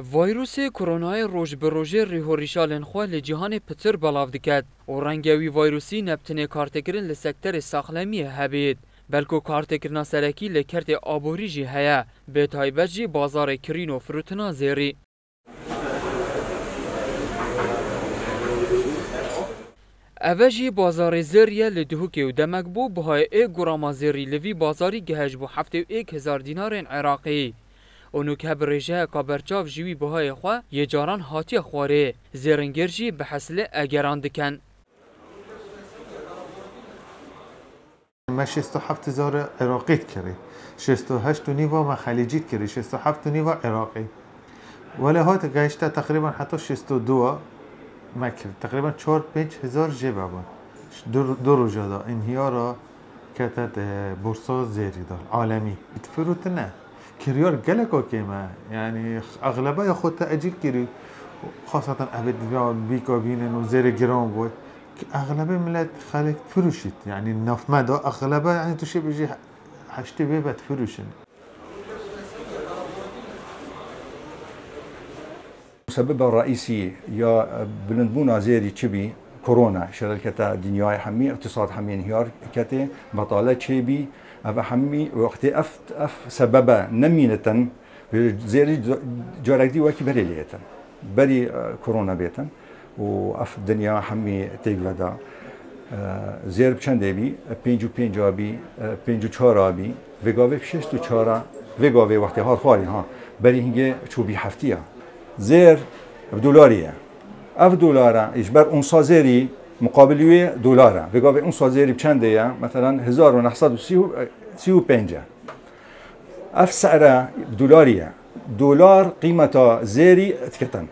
ویروس کرونا روز به روز ریهوریشالن خو لجهان پتر بلاو دکد و رنگوی ویروسی نبتنه کارتکرین لسکتر ساخلمی هبید بلکو کارتکرنا سرکی لکرت آبوری جی هیا به تایبت جی بازار کرین و فروتنا زیری اوجی بازار زریه لدهوکی و دمک بو بهای ایک گراما زری لوی بازاری گهج بو 71,000 دینار عراقی اونو که برجه کابرچاف جوی بهای خواه یه جاران هاتی خواره زرنگرجی به حسل اگران دکن. ما 67,000 عراقیت کری 68 نیوا ما خلیجیت کری 67 نیوا عراقی ولی هات گشته تقریبا حتی 62 ما کرد تقریبا 4-5 جیبه بود دو روزه دا انهیارا کتت بورصا زیری دار عالمی اتفروت نه كريار جلكو كيما يعني اغلبها خود تاجيل كري خاصه ابد بيكو بين وزير جرام بود اغلبها ملت خلق فروشت يعني النف مدى اغلبها يعني تشي بيجي حشتي بيبت فروشن المسبب الرئيسي يا بلندبونا زيري تشبي كورونا شركة دنياي حمي اقتصاد حمي انهيار كتي بطالة تشبي أبا حمي وقت أف سببا نمينة زيري جارك دي وكي بري ليتا بري كورونا بيتا وأف دنيا حمي تيجودا زير بچند بي 5 بي 5 بي وگاوه 6 وگاوه وقتی ها خواری ها بري هنگه چوبي هفتيا زير بدولاريه اف دلاره اجبر اون سازری مقابل دلاره وگاوه اون سازری بچنده مثلا 1935 اف سعر دلاریه دلار قیمتا زیری اتکتن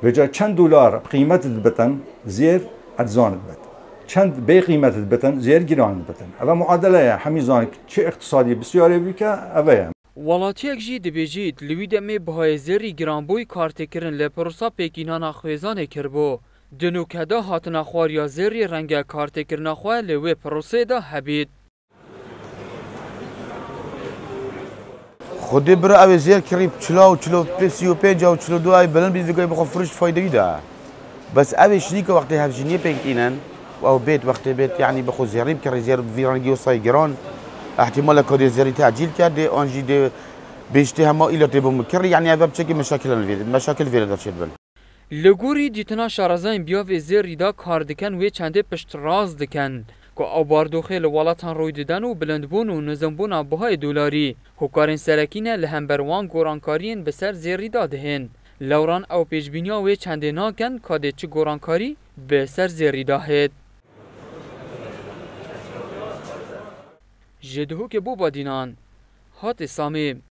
وجا چند دلار قیمت البتن زیر ارزان البت چند بی قیمت البتن زیر گران البتن اما معادله همیزان چه اقتصادی بسیاری بیکه اوه ولاتیک جی دبیجید لوی دمی بهای زری گرانبوی کارتکرن لپروسا پیکینانا خویزان کربو دنوکدا هاتنا خواریا زری رنگ کارتکرنا خواه لوی پروسه دا هبید خودی برای اوی زیر کریب 35 و 42 ای بلند بیز بگوی بخوا فرشت فایده بیده بس اوی شنی که وقتی هفجینی پیکینن و بیت وقتی بیت یعنی بخوا زیریب کری زیر ویرانگی و سای گران احتمال کاری زری تعجیل کرده آنجی ده بیشتر همه ایلات بمکر یعنی اوه بچه مشاکل ویرد شد بل لگوری دیتنا شارزین بیا و زری دا کار دکن و چنده پشت راز دکن که آباردوخه لولاتان روی دیدن و بلندبون و نظمبون بهای دولاری حکارین سرکینه لهمبروان گورانکارین بسر زری دادهن لوران او پیشبینیا و چنده ناکن که چه گورانکاری بسر زری داهد جدهو که بو بادینان هات سامیم